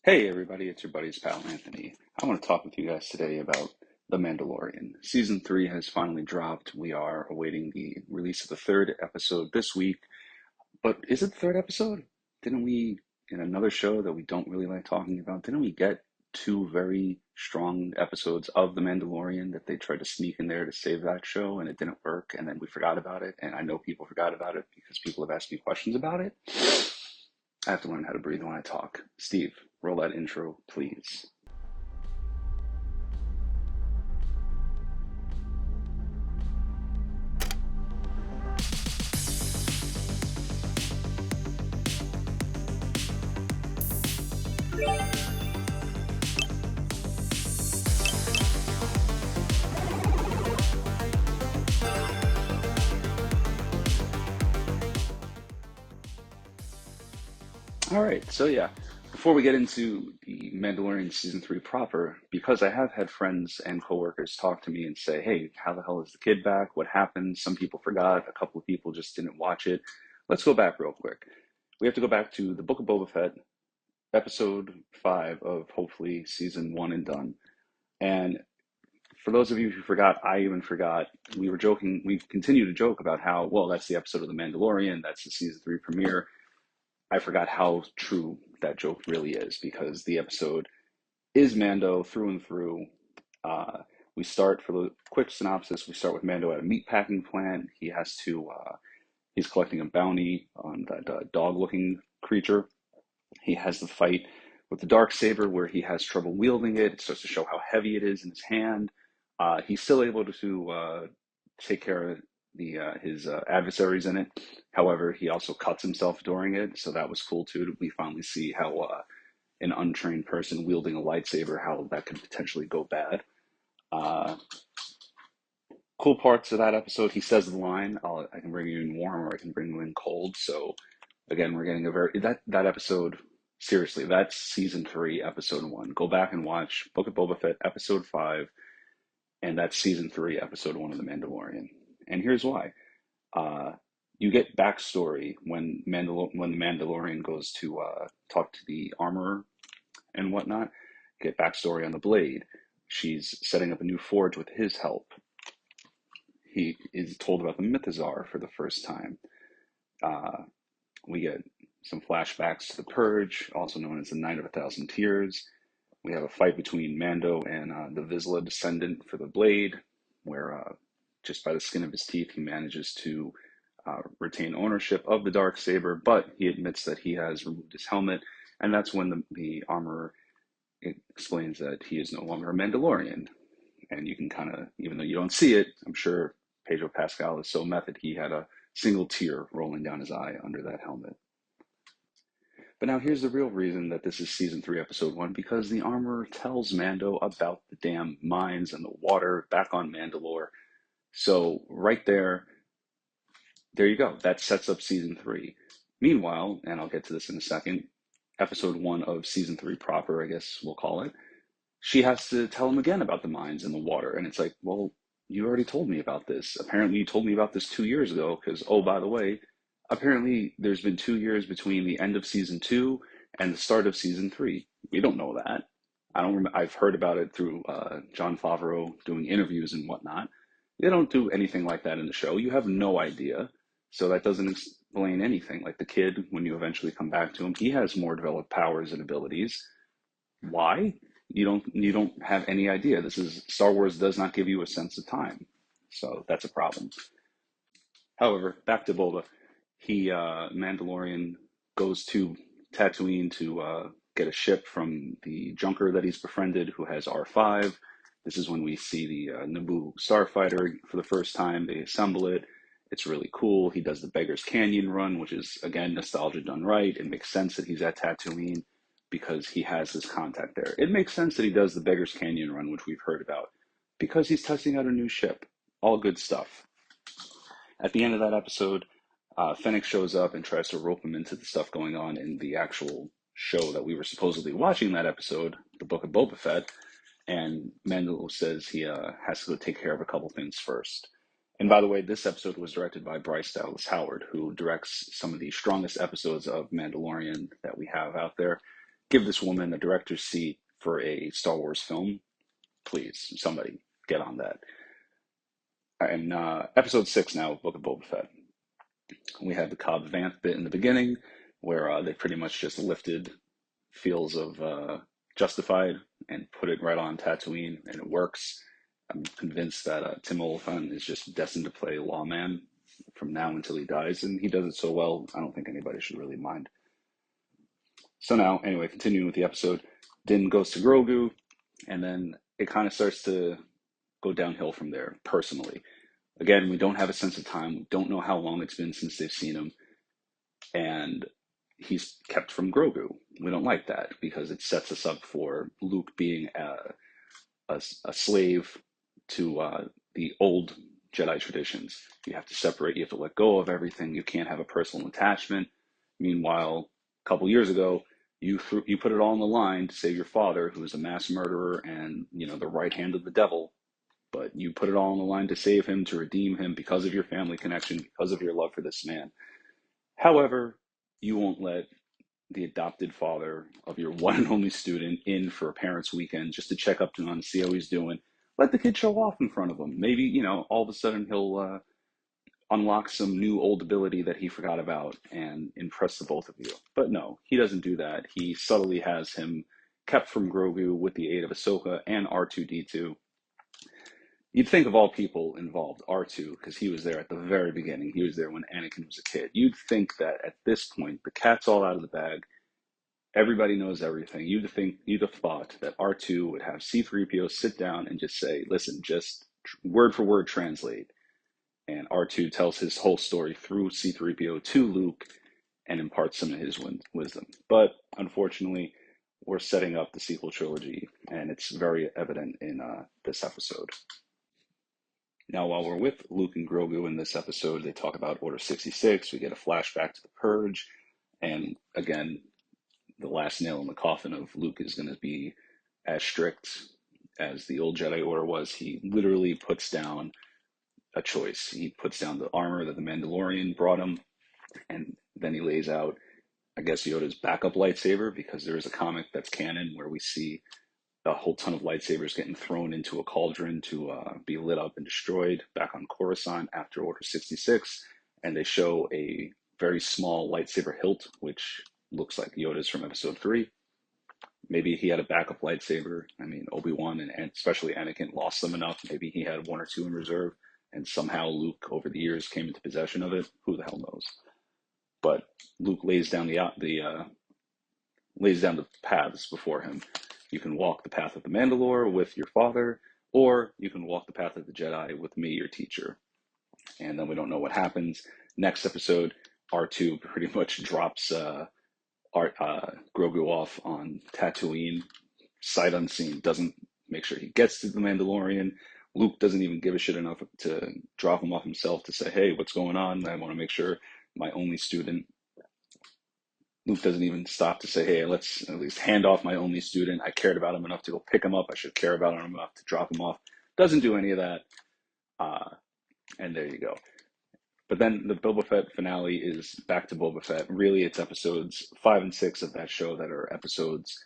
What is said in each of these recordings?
Hey everybody, it's your buddy's pal Anthony. I want to talk with you guys today about The Mandalorian. Season 3 has finally dropped. We are awaiting the release of the third episode this week. But is it the third episode? Didn't we, in another show that we don't really like talking about, didn't we get two very strong episodes of The Mandalorian that they tried to sneak in there to save that show and it didn't work and then we forgot about it? And I know people forgot about it because people have asked me questions about it. I have to learn how to breathe when I talk. Steve, roll that intro, please. All right, so yeah, before we get into the Mandalorian season 3 proper, because I have had friends and coworkers talk to me and say, "Hey, how the hell is the kid back? What happened?" Some people forgot, a couple of people just didn't watch it. Let's go back real quick. We have to go back to the Book of Boba Fett, episode 5 of hopefully season 1 and done. And for those of you who forgot, I even forgot, we were joking, we continue to joke about how, well, that's the episode of The Mandalorian, that's the season 3 premiere. I forgot how true that joke really is because the episode is Mando through and through. Uh, we start, for the quick synopsis, we start with Mando at a meatpacking plant. He's collecting a bounty on that dog-looking creature. He has the fight with the dark saber where he has trouble wielding it. It starts to show how heavy it is in his hand. He's still able to take care of his adversaries in it. However, he also cuts himself during it, so that was cool too. We finally see how an untrained person wielding a lightsaber, how that could potentially go bad. Uh, cool parts of that episode. He says the line, "I can bring you in warm, or I can bring you in cold." So again, we're getting a very that episode. Seriously, that's season 3, episode 1. Go back and watch Book of Boba Fett, episode 5, and that's season 3, episode 1 of The Mandalorian. And here's why. Uh, you get backstory when when the Mandalorian goes to talk to the armorer and whatnot. Get backstory on the blade. She's setting up a new forge with his help. He is told about the Mythazar for the first time. Uh, we get some flashbacks to the Purge, also known as the Night of a Thousand Tears. We have a fight between Mando and the Vizsla descendant for the blade, where just by the skin of his teeth he manages to retain ownership of the dark saber, but he admits that he has removed his helmet, and that's when the armorer explains that he is no longer a Mandalorian. And you can kind of, even though you don't see it, I'm sure Pedro Pascal is so method, he had a single tear rolling down his eye under that helmet. But now here's the real reason that this is season 3, episode 1, because the armorer tells Mando about the damn mines and the water back on Mandalore. So right there you go. That sets up season 3. Meanwhile, and I'll get to this in a second, episode 1 of season 3 proper, I guess we'll call it, she has to tell him again about the mines and the water. And it's like, well, you already told me about this. Apparently, you told me about this 2 years ago, because, oh, by the way, apparently there's been 2 years between the end of season 2 and the start of season 3. We don't know that. I don't remember. I've heard about it through Jon Favreau doing interviews and whatnot. They don't do anything like that in the show. You have no idea. So that doesn't explain anything. Like the kid, when you eventually come back to him, he has more developed powers and abilities. Why? You don't have any idea. This is Star Wars does not give you a sense of time. So that's a problem. However, back to Boba. He Mandalorian goes to Tatooine to get a ship from the junker that he's befriended who has R5. This is when we see the Naboo starfighter for the first time. They assemble it. It's really cool. He does the Beggar's Canyon run, which is, again, nostalgia done right. It makes sense that he's at Tatooine because he has his contact there. It makes sense that he does the Beggar's Canyon run, which we've heard about, because he's testing out a new ship. All good stuff. At the end of that episode, Fennec shows up and tries to rope him into the stuff going on in the actual show that we were supposedly watching that episode, the Book of Boba Fett, and Mando says he has to go take care of a couple things first. And by the way, this episode was directed by Bryce Dallas Howard, who directs some of the strongest episodes of Mandalorian that we have out there. give this woman a director's seat for a Star Wars film. Please, somebody get on that. And episode 6 now, Book of Boba Fett. We had the Cobb Vanth bit in the beginning, where they pretty much just lifted feels of Justified and put it right on Tatooine, and it works. I'm convinced that Tim Oliphant is just destined to play lawman from now until he dies, and he does it so well, I don't think anybody should really mind. So now, anyway, continuing with the episode, Din goes to Grogu, and then it kind of starts to go downhill from there, personally. Again, we don't have a sense of time. We don't know how long it's been since they've seen him. And he's kept from Grogu. We don't like that because it sets us up for Luke being a slave to the old Jedi traditions. You have to separate, you have to let go of everything. You can't have a personal attachment. Meanwhile, a couple years ago, you put it all on the line to save your father, who is a mass murderer and, the right hand of the devil. But you put it all on the line to save him, to redeem him because of your family connection, because of your love for this man. However, you won't let the adopted father of your one and only student in for a parents' weekend just to check up to him and see how he's doing. Let the kid show off in front of him. Maybe, all of a sudden he'll unlock some new old ability that he forgot about and impress the both of you. But no, he doesn't do that. He subtly has him kept from Grogu with the aid of Ahsoka and R2-D2. You'd think of all people involved, R2, because he was there at the very beginning. He was there when Anakin was a kid. You'd think that at this point, the cat's all out of the bag. Everybody knows everything. You'd have thought that R2 would have C-3PO sit down and just say, listen, just word for word translate. And R2 tells his whole story through C-3PO to Luke and imparts some of his wisdom. But unfortunately, we're setting up the sequel trilogy, and it's very evident in this episode. Now, while we're with Luke and Grogu in this episode, they talk about Order 66. We get a flashback to the Purge. And again, the last nail in the coffin of Luke is going to be as strict as the old Jedi Order was. He literally puts down a choice. He puts down the armor that the Mandalorian brought him, and then he lays out, I guess, Yoda's backup lightsaber, because there is a comic that's canon where we see a whole ton of lightsabers getting thrown into a cauldron to be lit up and destroyed back on Coruscant after Order 66. And they show a very small lightsaber hilt, which looks like Yoda's from Episode 3. Maybe he had a backup lightsaber. I mean, Obi-Wan and especially Anakin lost them enough. Maybe he had one or two in reserve, and somehow Luke, over the years, came into possession of it. Who the hell knows? But Luke lays down the paths before him. You can walk the path of the Mandalore with your father, or you can walk the path of the Jedi with me, your teacher. And then we don't know what happens. Next episode, R2 pretty much drops Grogu off on Tatooine, sight unseen, doesn't make sure he gets to the Mandalorian. Luke doesn't even give a shit enough to drop him off himself to say, hey, what's going on? I want to make sure my only student. Luke doesn't even stop to say, hey, let's at least hand off my only student. I cared about him enough to go pick him up. I should care about him enough to drop him off. Doesn't do any of that. And there you go. But then the Boba Fett finale is back to Boba Fett. Really, it's episodes 5 and 6 of that show that are episodes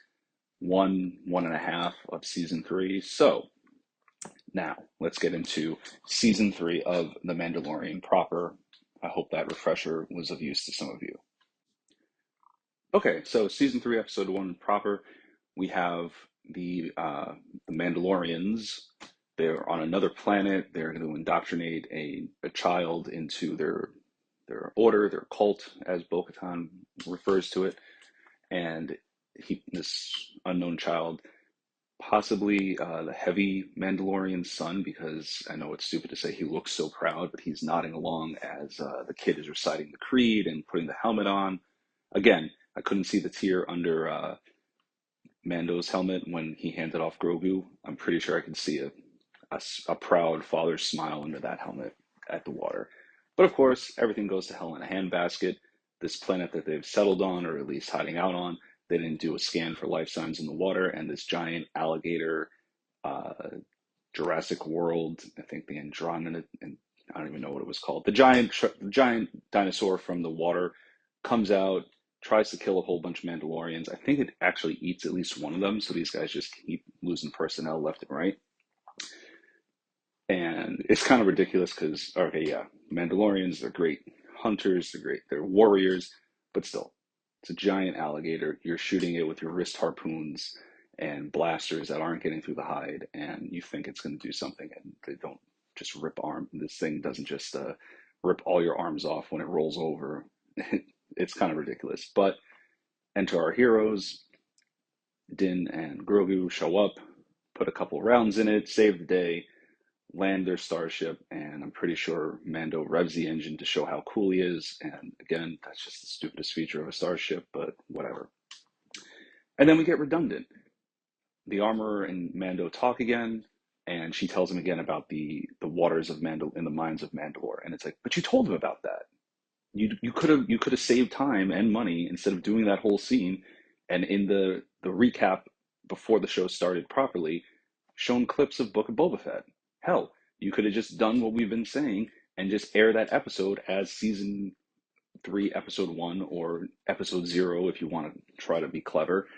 1.5 of season 3. So now let's get into season 3 of The Mandalorian proper. I hope that refresher was of use to some of you. Okay, so season 3, episode 1 proper, we have the Mandalorians. They're on another planet. They're going to indoctrinate a child into their order, their cult, as Bo-Katan refers to it. And this unknown child, possibly the heavy Mandalorian son, because I know it's stupid to say he looks so proud, but he's nodding along as the kid is reciting the creed and putting the helmet on. Again, I couldn't see the tear under Mando's helmet when he handed off Grogu. I'm pretty sure I could see a proud father's smile under that helmet at the water. But of course, everything goes to hell in a handbasket. This planet that they've settled on, or at least hiding out on, they didn't do a scan for life signs in the water, and this giant alligator, Jurassic World, I think the Andromeda, and I don't even know what it was called. The giant dinosaur from the water comes out, tries to kill a whole bunch of Mandalorians. I think it actually eats at least one of them, so these guys just keep losing personnel left and right. And it's kind of ridiculous because, okay, yeah, Mandalorians, they're great hunters, they're warriors, but still, it's a giant alligator. You're shooting it with your wrist harpoons and blasters that aren't getting through the hide, and you think it's going to do something, and they don't just rip arm. This thing doesn't just rip all your arms off when it rolls over. It's kind of ridiculous. But enter our heroes. Din and Grogu show up, put a couple rounds in it, save the day, land their starship, and I'm pretty sure Mando revs the engine to show how cool he is. And again, that's just the stupidest feature of a starship, but whatever. And then we get redundant. The armorer and Mando talk again, and she tells him again about the waters of Mandal in the mines of Mandalore. And it's like, but you told him about that. You could have saved time and money instead of doing that whole scene. And in the recap before the show started properly, shown clips of Book of Boba Fett. Hell, you could have just done what we've been saying and just air that episode as season 3, episode 1, or episode 0 if you want to try to be clever,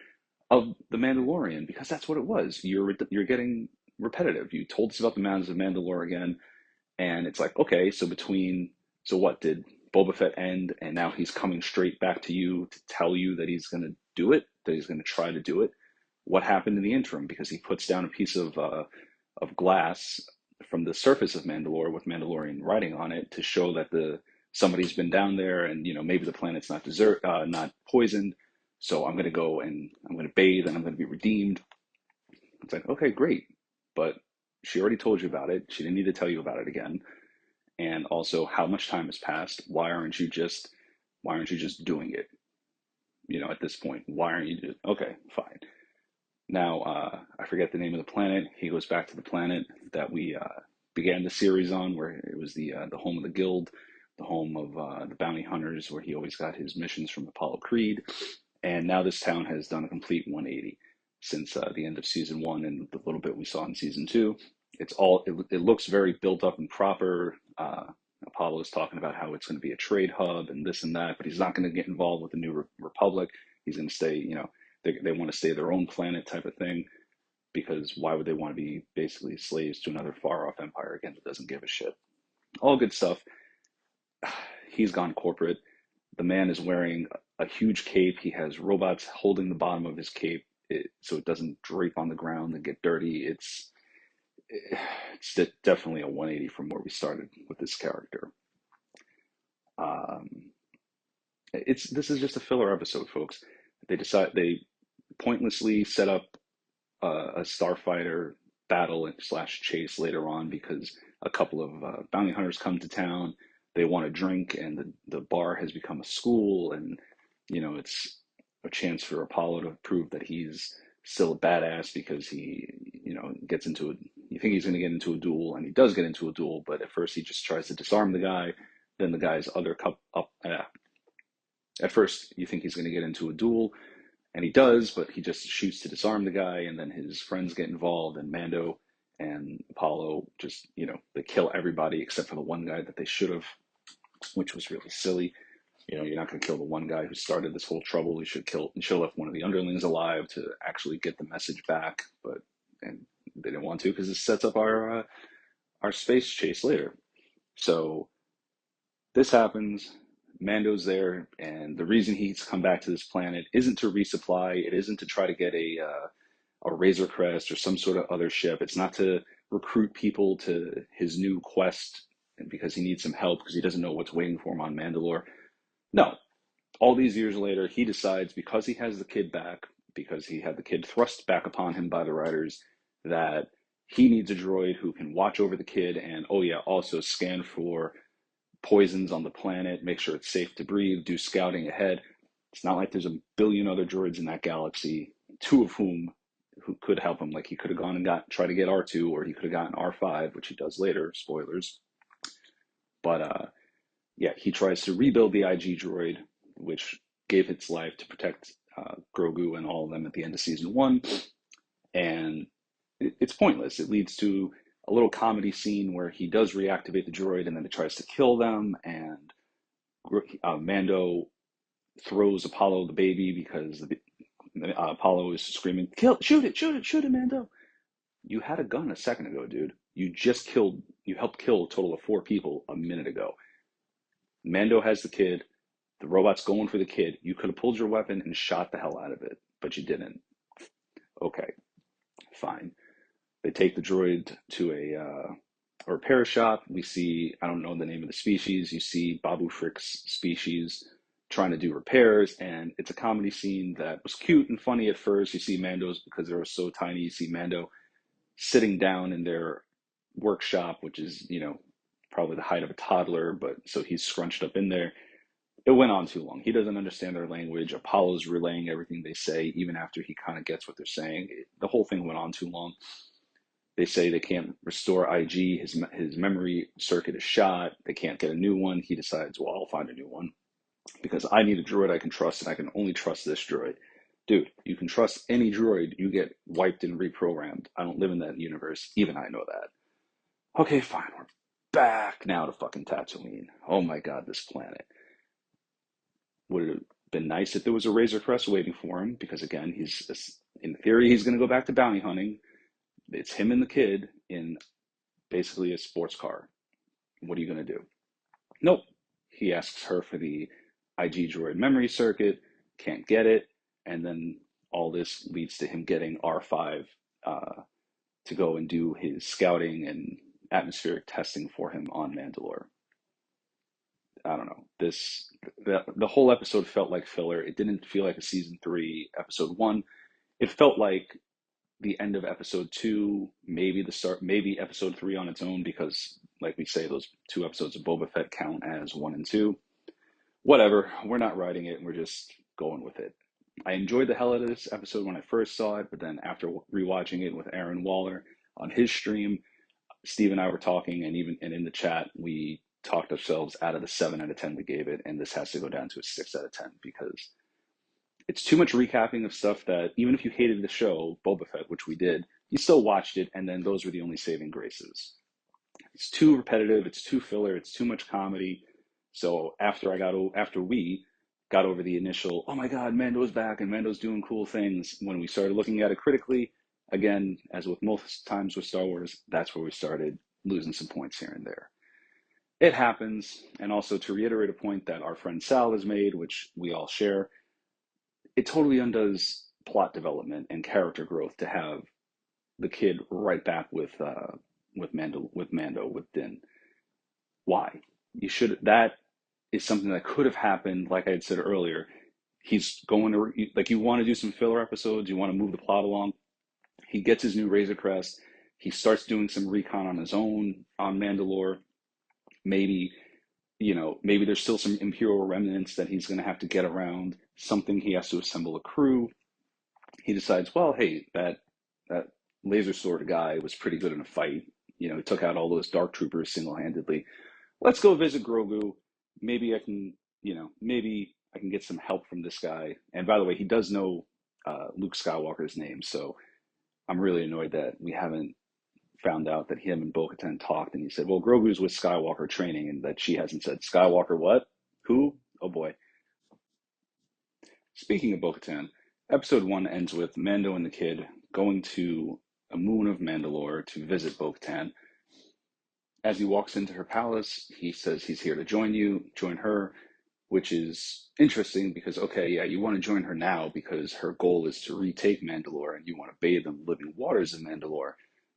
of The Mandalorian, because that's what it was. You're getting repetitive. You told us about the Mountains of Mandalore again, and it's like, okay, so what did Boba Fett end, and now he's coming straight back to you to tell you that he's going to do it, that he's going to try to do it. What happened in the interim? Because he puts down a piece of glass from the surface of Mandalore with Mandalorian writing on it to show that somebody's been down there, and maybe the planet's not poisoned. So I'm going to go and I'm going to bathe and I'm going to be redeemed. It's like, okay, great, but she already told you about it. She didn't need to tell you about it again. And also, how much time has passed? Why aren't you just doing it? At this point, why aren't you just okay? Fine. Now, I forget the name of the planet. He goes back to the planet that we began the series on, where it was the home of the guild, the home of the bounty hunters, where he always got his missions from Apollo Creed. And now this town has done a complete 180 since the end of season 1 and the little bit we saw in season 2. It looks very built up and proper. Apollo is talking about how it's going to be a trade hub and this and that, but he's not going to get involved with the New Republic. He's going to stay, they want to stay their own planet type of thing, because why would they want to be basically slaves to another far off empire again that doesn't give a shit? All good stuff. He's gone corporate. The man is wearing a huge cape. He has robots holding the bottom of his cape so it doesn't drape on the ground and get dirty. It's definitely a 180 from where we started with this character. This is just a filler episode, folks. They pointlessly set up a starfighter battle / chase later on because a couple of bounty hunters come to town. They want to drink, and the bar has become a school, and it's a chance for Apollo to prove that he's still a badass because he gets into it. You think he's going to get into a duel, and he does get into a duel, but at first he just tries to disarm the guy. Then the guy's other cup up. At first you think he's going to get into a duel, and he does, but he just shoots to disarm the guy, and then his friends get involved, and Mando and Apollo just, they kill everybody except for the one guy that they should have, which was really silly. You're not going to kill the one guy who started this whole trouble. You should have left one of the underlings alive to actually get the message back, and they didn't want to because it sets up our space chase later. So this happens. Mando's there, and the reason he's come back to this planet isn't to resupply. It isn't to try to get a Razor Crest or some sort of other ship. It's not to recruit people to his new quest because he needs some help because he doesn't know what's waiting for him on Mandalore. No. All these years later, he decides, because he has the kid back, because he had the kid thrust back upon him by the writers, that he needs a droid who can watch over the kid and, also scan for poisons on the planet, make sure it's safe to breathe, do scouting ahead. It's not like there's a billion other droids in that galaxy, 2 of who could help him. Like, he could have gone and tried to get R2, or he could have gotten R5, which he does later, spoilers. But he tries to rebuild the IG droid, which gave its life to protect Grogu and all of them at the end of season 1. And it's pointless. It leads to a little comedy scene where he does reactivate the droid, and then it tries to kill them, and Mando throws Apollo the baby because Apollo is screaming, "Kill! Shoot it, Mando!" You had a gun a second ago, dude. You helped kill a total of 4 people a minute ago. Mando has the kid. The robot's going for the kid. You could have pulled your weapon and shot the hell out of it, but you didn't. Okay, fine. They take the droid to a repair shop. We see, I don't know the name of the species. You see Babu Frick's species trying to do repairs, and it's a comedy scene that was cute and funny at first. You see Mando's, because they were so tiny, you see Mando sitting down in their workshop, which is, probably the height of a toddler, but so he's scrunched up in there. It went on too long. He doesn't understand their language. Apollo's relaying everything they say, even after he kind of gets what they're saying. The whole thing went on too long. They say they can't restore IG. His memory circuit is shot. They can't get a new one. He decides, well, I'll find a new one because I need a droid I can trust, and I can only trust this droid. Dude, you can trust any droid. You get wiped and reprogrammed. I don't live in that universe. Even I know that. Okay, fine. We're back now to fucking Tatooine. Oh my God, this planet. Would it have been nice if there was a Razor Crest waiting for him? Because again, in theory, he's going to go back to bounty hunting. It's him and the kid in basically a sports car. What are you going to do? Nope. He asks her for the IG droid memory circuit, can't get it, and then all this leads to him getting R5 to go and do his scouting and atmospheric testing for him on Mandalore. I don't know. The whole episode felt like filler. It didn't feel like a season 3 episode 1. It felt like the end of episode 2, maybe the start, maybe episode 3 on its own, because like we say, those 2 episodes of Boba Fett count as 1 and 2. Whatever, we're not writing it, we're just going with it. I enjoyed the hell out of this episode when I first saw it, but then after rewatching it with Aaron Waller on his stream, Steve and I were talking, and in the chat, we talked ourselves out of the 7 out of 10 we gave it, and this has to go down to a 6 out of 10 because it's too much recapping of stuff that even if you hated the show, Boba Fett, which we did, you still watched it, and then those were the only saving graces. It's too repetitive, it's too filler, it's too much comedy. So after we got over the initial, oh my God, Mando's back and Mando's doing cool things, when we started looking at it critically, again, as with most times with Star Wars, that's where we started losing some points here and there. It happens, and also to reiterate a point that our friend Sal has made, which we all share, it totally undoes plot development and character growth to have the kid right back with Mando with Din. Why? That is something that could have happened, like I had said earlier. He's going to, like, you want to do some filler episodes, you want to move the plot along. He gets his new Razor Crest. He starts doing some recon on his own on Mandalore. Maybe there's still some Imperial remnants that he's going to have to get around. Something he has to assemble a crew. He decides, well, hey, that laser sword guy was pretty good in a fight. He took out all those dark troopers single-handedly. Let's go visit Grogu. Maybe I can, get some help from this guy. And by the way, he does know Luke Skywalker's name, so I'm really annoyed that we haven't found out that him and Bo-Katan talked, and he said, well, Grogu's with Skywalker training, and that she hasn't said, Skywalker what? Who? Oh boy. Speaking of Bo-Katan, episode 1 ends with Mando and the kid going to a moon of Mandalore to visit Bo-Katan. As he walks into her palace, he says he's here to join her, which is interesting because, okay, yeah, you want to join her now because her goal is to retake Mandalore and you want to bathe in the living waters of Mandalore.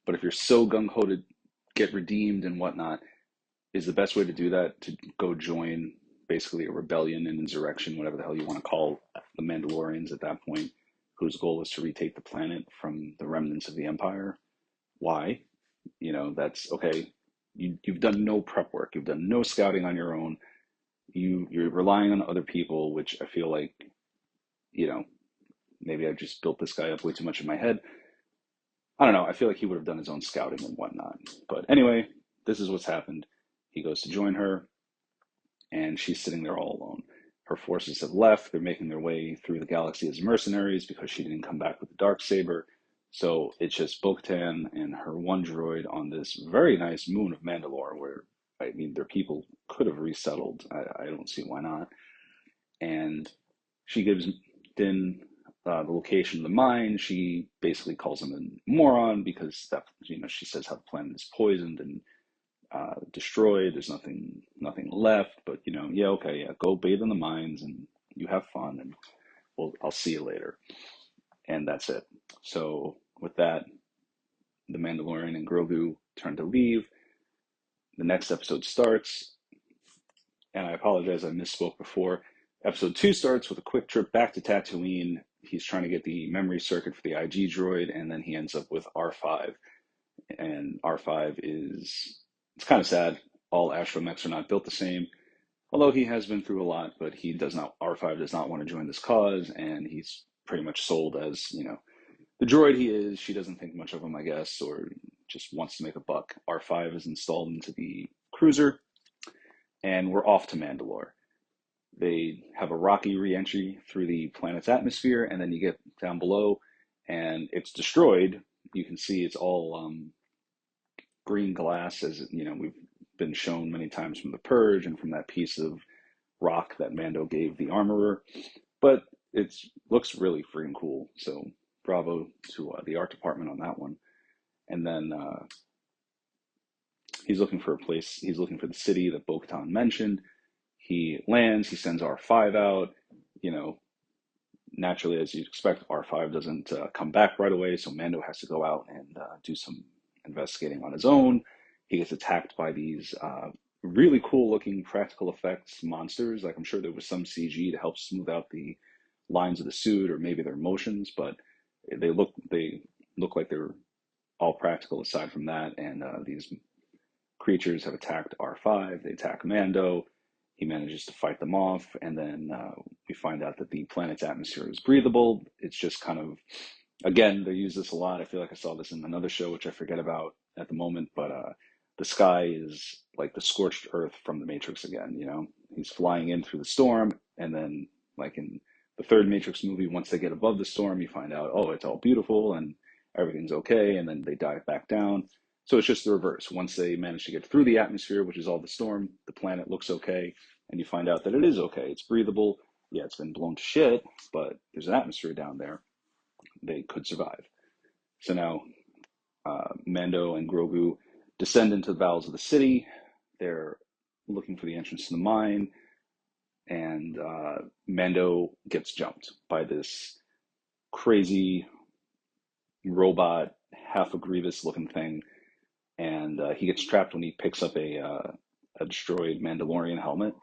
But if you're so gung-ho to get redeemed and whatnot, is the best way to do that to go join basically a rebellion, an insurrection, whatever the hell you want to call the Mandalorians at that point, whose goal is to retake the planet from the remnants of the Empire? Why? That's okay. You've done no prep work. You've done no scouting on your own. You're relying on other people, which I feel like, maybe I've just built this guy up way too much in my head. I don't know. I feel like he would have done his own scouting and whatnot. But anyway, this is what's happened. He goes to join her, and she's sitting there all alone. Her forces have left. They're making their way through the galaxy as mercenaries because she didn't come back with the Darksaber. So it's just Bo-Katan and her one droid on this very nice moon of Mandalore, where, their people could have resettled. I don't see why not. And She gives Din the location of the mine. She basically calls him a moron because that, she says how the planet is poisoned and destroyed. There's nothing left. But yeah, okay, yeah, go bathe in the mines and you have fun, and I'll see you later. And that's it. So with that, the Mandalorian and Grogu turn to leave. The next episode starts, and I apologize, I misspoke before. Episode 2 starts with a quick trip back to Tatooine. He's trying to get the memory circuit for the IG droid, and then he ends up with R5. And R5 it's kind of sad. All astromechs are not built the same. Although he has been through a lot, but R5 does not want to join this cause, and he's pretty much sold as, the droid he is. She doesn't think much of him, I guess, or just wants to make a buck. R5 is installed into the cruiser, and we're off to Mandalore. They have a rocky re-entry through the planet's atmosphere, and then you get down below, and it's destroyed. You can see it's all green glass, as we've been shown many times from The Purge and from that piece of rock that Mando gave the armorer. But it looks really freaking cool. So bravo to the art department on that one. And then he's looking for a place. He's looking for the city that Bo-Katan mentioned. He lands. He sends R5 out. Naturally, as you'd expect, R5 doesn't come back right away. So Mando has to go out and do some investigating on his own. He gets attacked by these really cool looking practical effects monsters. Like, I'm sure there was some CG to help smooth out the lines of the suit or maybe their motions, but they look like they're all practical aside from that. And these creatures have attacked R5. They attack Mando. He manages to fight them off, and then we find out that the planet's atmosphere is breathable. It's just kind of, again, they use this a lot. I feel like I saw this in another show, which I forget about at the moment, but the sky is like the scorched earth from the Matrix again. He's flying in through the storm, and then, like in the third Matrix movie, once they get above the storm, you find out, oh, it's all beautiful and everything's okay, and then they dive back down. So it's just the reverse. Once they manage to get through the atmosphere, which is all the storm, the planet looks okay, and you find out that it is okay. It's breathable. Yeah, it's been blown to shit, but there's an atmosphere down there. They could survive. So now Mando and Grogu descend into the bowels of the city. They're looking for the entrance to the mine, and Mando gets jumped by this crazy robot, half a Grievous looking thing, and he gets trapped when he picks up a destroyed Mandalorian helmet,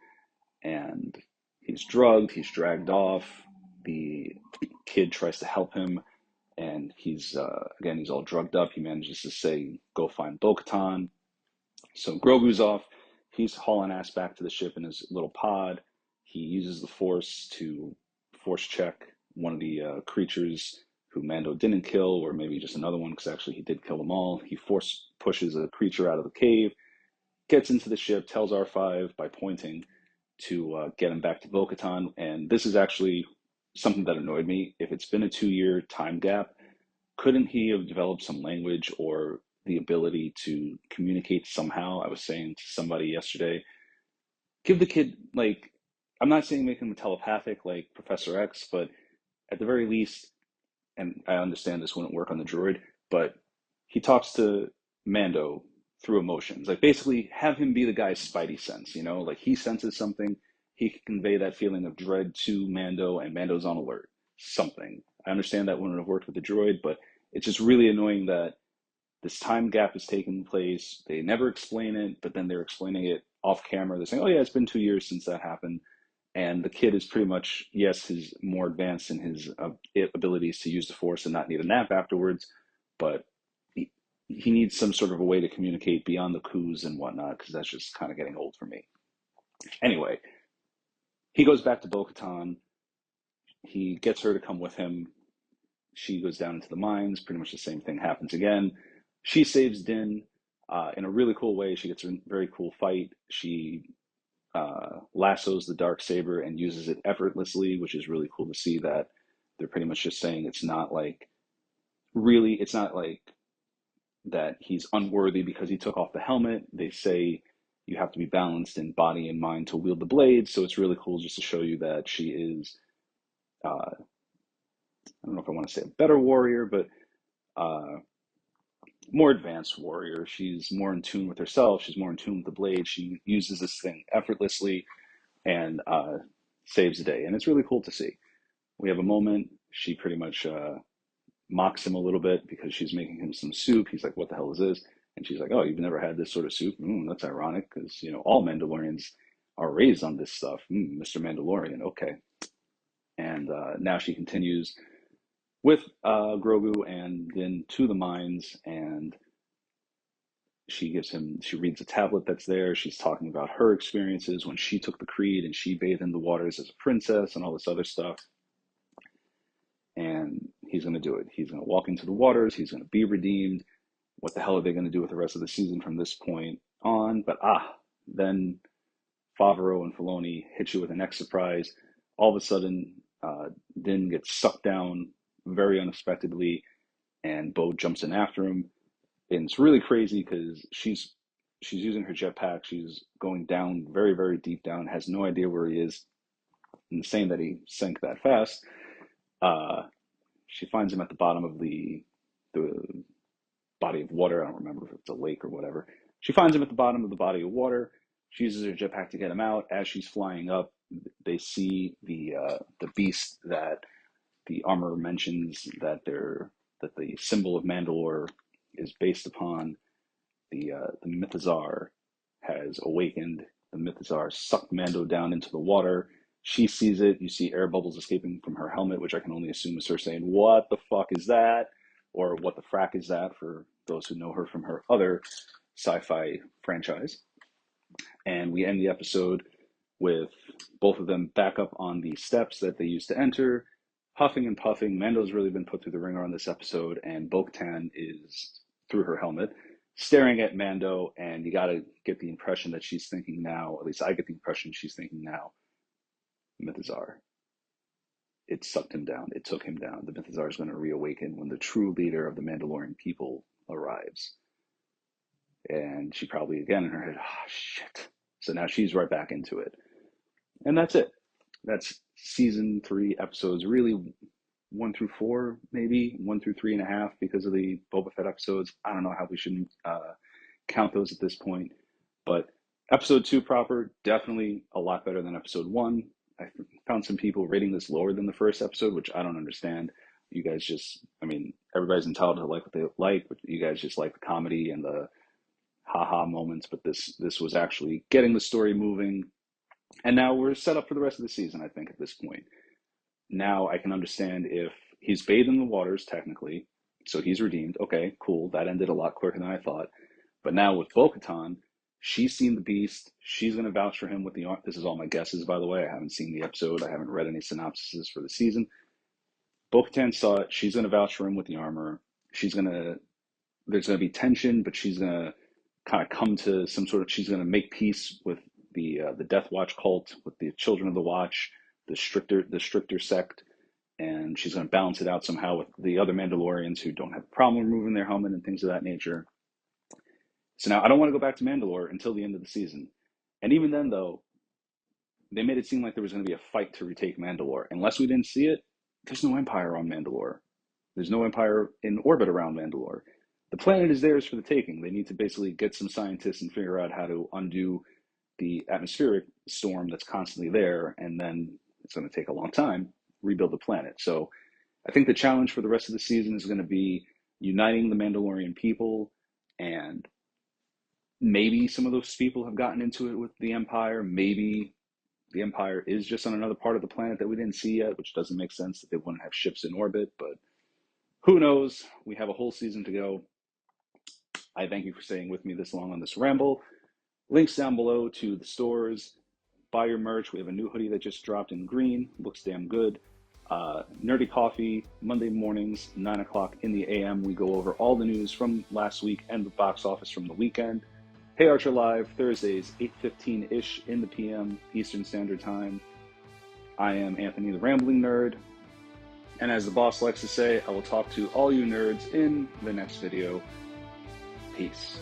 and he's drugged, he's dragged off. The kid tries to help him, and he's all drugged up. He manages to say, go find Bo-Katan. So Grogu's off. He's hauling ass back to the ship in his little pod. He uses the Force to force check one of the creatures who Mando didn't kill, or maybe just another one, because actually he did kill them all. He force pushes a creature out of the cave, gets into the ship, tells R5 by pointing to get him back to Bo-Katan. And this is actually something that annoyed me. If it's been a 2-year time gap, couldn't he have developed some language or the ability to communicate somehow? I was saying to somebody yesterday, give the kid, like, I'm not saying make him telepathic like Professor X, but at the very least, and I understand this wouldn't work on the droid, but he talks to Mando through emotions. Like, basically have him be the guy's spidey sense, like he senses something, he can convey that feeling of dread to Mando, and Mando's on alert. Something. I understand that wouldn't have worked with the droid, but it's just really annoying that this time gap is taking place. They never explain it, but then they're explaining it off camera. They're saying, oh yeah, it's been 2 years since that happened. And the kid is pretty much, yes, he's more advanced in his abilities to use the Force and not need a nap afterwards, but he needs some sort of a way to communicate beyond the coups and whatnot, because that's just kind of getting old for me. Anyway, he goes back to Bo-Katan. He gets her to come with him. She goes down into the mines. Pretty much the same thing happens again. She saves Din in a really cool way. She gets a very cool fight. She lassos the Darksaber and uses it effortlessly, which is really cool to see that they're pretty much just saying it's not like that he's unworthy because he took off the helmet. They say you have to be balanced in body and mind to wield the blade. So it's really cool just to show you that she is I don't know if I want to say a better warrior, but uh, more advanced warrior. She's more in tune with herself. She's more in tune with the blade. She uses this thing effortlessly and saves the day. And it's really cool to see. We have a moment. She pretty much mocks him a little bit because she's making him some soup. He's like, "What the hell is this?" And she's like, "Oh, you've never had this sort of soup? That's ironic because all Mandalorians are raised on this stuff." Mr. Mandalorian, okay. And now she continues with Grogu and then to the mines, and she reads a tablet that's there. She's talking about her experiences when she took the creed and she bathed in the waters as a princess and all this other stuff. And he's going to do it. He's going to walk into the waters. He's going to be redeemed. What the hell are they going to do with the rest of the season from this point on? But then Favreau and Filoni hit you with the next surprise. All of a sudden, Din gets sucked down very unexpectedly, and Bo jumps in after him. And it's really crazy because she's using her jetpack. She's going down very, very deep down, has no idea where he is. And saying that he sank that fast, she finds him at the bottom of the body of water. I don't remember if it's a lake or whatever. She finds him at the bottom of the body of water. She uses her jetpack to get him out. As she's flying up, they see the beast that the armor mentions that the symbol of Mandalore is based upon. The Mythazar has awakened. The Mythazar sucked Mando down into the water. She sees it. You see air bubbles escaping from her helmet, which I can only assume is her saying, "What the fuck is that?" Or "What the frack is that?" for those who know her from her other sci-fi franchise. And we end the episode with both of them back up on the steps that they used to enter, huffing and puffing. Mando's really been put through the ringer on this episode, and Bo-Katan is, through her helmet, staring at Mando, and you got to get the impression that she's thinking now, at least I get the impression she's thinking now, Mythazar. It sucked him down. It took him down. The Mythazar is going to reawaken when the true leader of the Mandalorian people arrives. And she probably, again, in her head, shit. So now she's right back into it. And that's it. That's season 3 episodes, really 1 through 4, maybe 1 through 3.5 because of the Boba Fett episodes. I don't know how we should count those at this point. But episode 2 proper, definitely a lot better than episode 1. I found some people rating this lower than the first episode, which I don't understand. You guys just, everybody's entitled to like what they like, but you guys just like the comedy and the haha moments. But this was actually getting the story moving. And now we're set up for the rest of the season, I think, at this point. Now I can understand if he's bathed in the waters, technically, so he's redeemed. Okay, cool. That ended a lot quicker than I thought. But now with Bo-Katan, she's seen the beast. She's going to vouch for him with the arm. This is all my guesses, by the way. I haven't seen the episode. I haven't read any synopsises for the season. Bo-Katan saw it. She's going to vouch for him with the armor. There's going to be tension, but she's going to kind of come to some sort of, she's going to make peace with the Death Watch cult, with the Children of the Watch, the stricter sect, and she's going to balance it out somehow with the other Mandalorians who don't have a problem removing their helmet and things of that nature. So now I don't want to go back to Mandalore until the end of the season. And even then, though, they made it seem like there was going to be a fight to retake Mandalore. Unless we didn't see it, there's no Empire on Mandalore. There's no Empire in orbit around Mandalore. The planet is theirs for the taking. They need to basically get some scientists and figure out how to undo the atmospheric storm that's constantly there, and then it's going to take a long time, rebuild the planet. So I think the challenge for the rest of the season is going to be uniting the Mandalorian people, and maybe some of those people have gotten into it with the Empire. Maybe the Empire is just on another part of the planet that we didn't see yet, which doesn't make sense that they wouldn't have ships in orbit, but who knows? We have a whole season to go. I thank you for staying with me this long on this ramble. Links down below to the stores. Buy your merch. We have a new hoodie that just dropped in green. Looks damn good. Nerdy Coffee, Monday mornings, 9 o'clock in the AM. We go over all the news from last week and the box office from the weekend. Hey Archer Live, Thursdays, 8:15-ish in the PM, Eastern Standard Time. I am Anthony the Rambling Nerd. And as the boss likes to say, I will talk to all you nerds in the next video. Peace.